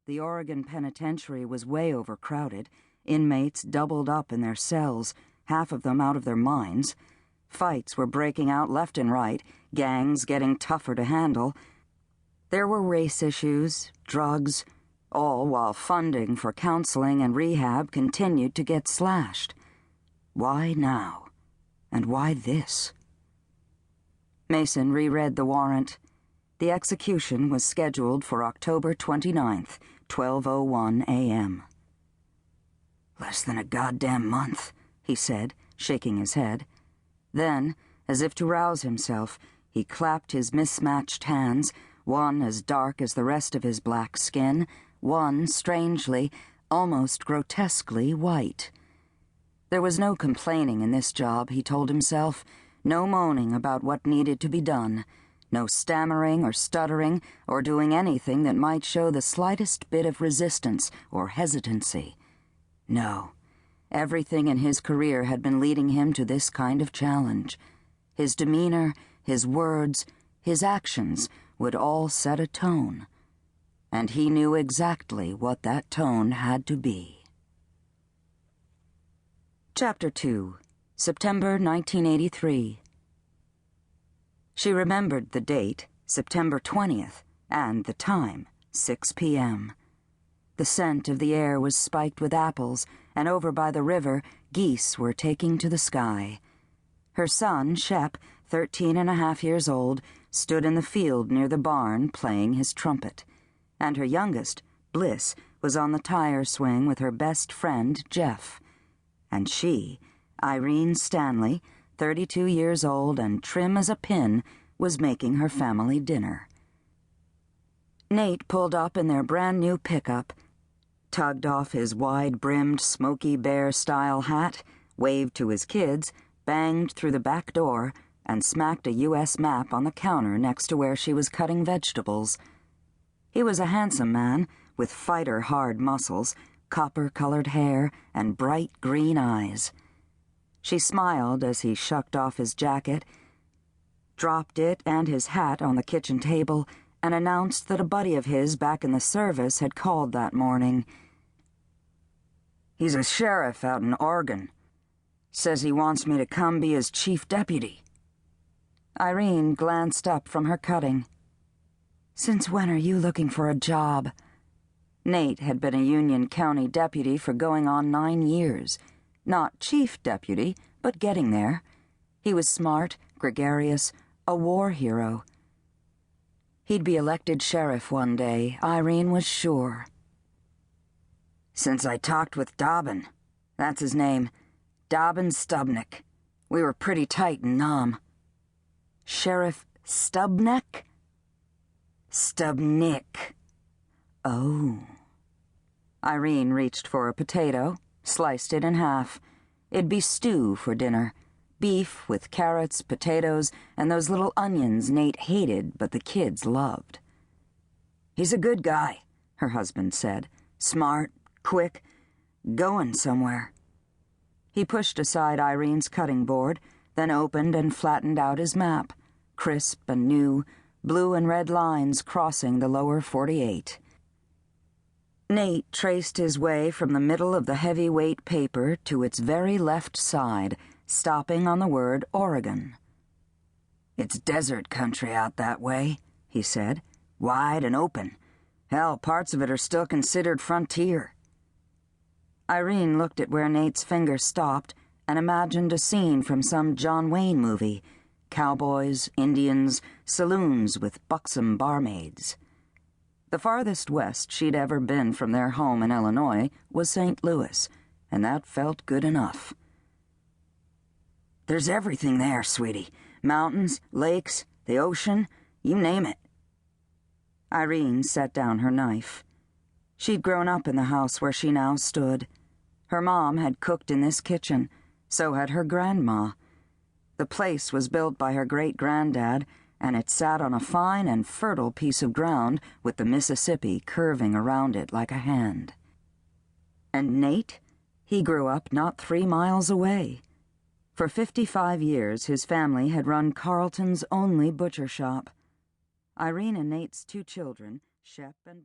The Oregon penitentiary was way overcrowded, inmates doubled up in their cells, half of them out of their minds. Fights were breaking out left and right, gangs getting tougher to handle. There were race issues, drugs, all while funding for counseling and rehab continued to get slashed. Why now? And why this? Mason reread the warrant. The execution was scheduled for October 29th, 12:01 a.m. "Less than a goddamn month," he said, shaking his head. Then, as if to rouse himself, he clapped his mismatched hands, one as dark as the rest of his black skin, one strangely, almost grotesquely white. There was no complaining in this job, he told himself, no moaning about what needed to be done, no stammering or stuttering or doing anything that might show the slightest bit of resistance or hesitancy. No, everything in his career had been leading him to this kind of challenge. His demeanor, his words, his actions would all set a tone, and he knew exactly what that tone had to be. Chapter 2, September 1983. She remembered the date, September 20th, and the time, 6 p.m. The scent of the air was spiked with apples, and over by the river, geese were taking to the sky. Her son, Shep, 13.5 years old, stood in the field near the barn playing his trumpet, and her youngest, Bliss, was on the tire swing with her best friend, Jeff. And she, Irene Stanley, 32 years old and trim as a pin, was making her family dinner. Nate pulled up in their brand-new pickup, tugged off his wide-brimmed Smokey Bear-style hat, waved to his kids, banged through the back door, and smacked a U.S. map on the counter next to where she was cutting vegetables. He was a handsome man, with fighter-hard muscles, copper-colored hair, and bright green eyes. She smiled as he shucked off his jacket, dropped it and his hat on the kitchen table, and announced that a buddy of his back in the service had called that morning. "He's a sheriff out in Oregon. Says he wants me to come be his chief deputy." Irene glanced up from her cutting. "Since when are you looking for a job?" Nate had been a Union County deputy for going on 9 years. Not chief deputy, but getting there. He was smart, gregarious, a war hero. He'd be elected sheriff one day, Irene was sure. "Since I talked with Dobbin. That's his name. Dobbin Stubnick. We were pretty tight in Nam." "Sheriff Stubnick?" "Stubnick." "Oh." Irene reached for a potato, sliced it in half. It'd be stew for dinner. Beef with carrots, potatoes, and those little onions Nate hated but the kids loved. "He's a good guy," her husband said. "Smart, quick, going somewhere." He pushed aside Irene's cutting board, then opened and flattened out his map, crisp and new, blue and red lines crossing the lower 48. Nate traced his way from the middle of the heavyweight paper to its very left side, stopping on the word Oregon. "It's desert country out that way," he said. "Wide and open. Hell, parts of it are still considered frontier." Irene looked at where Nate's finger stopped and imagined a scene from some John Wayne movie. Cowboys, Indians, saloons with buxom barmaids. The farthest west she'd ever been from their home in Illinois was St. Louis, and that felt good enough. "There's everything there, sweetie. Mountains, lakes, the ocean, you name it." Irene set down her knife. She'd grown up in the house where she now stood. Her mom had cooked in this kitchen, so had her grandma. The place was built by her great-granddad, and it sat on a fine and fertile piece of ground with the Mississippi curving around it like a hand. And Nate? He grew up not 3 miles away. For 55 years, his family had run Carlton's only butcher shop. Irene and Nate's 2 children, Shep and Bliss.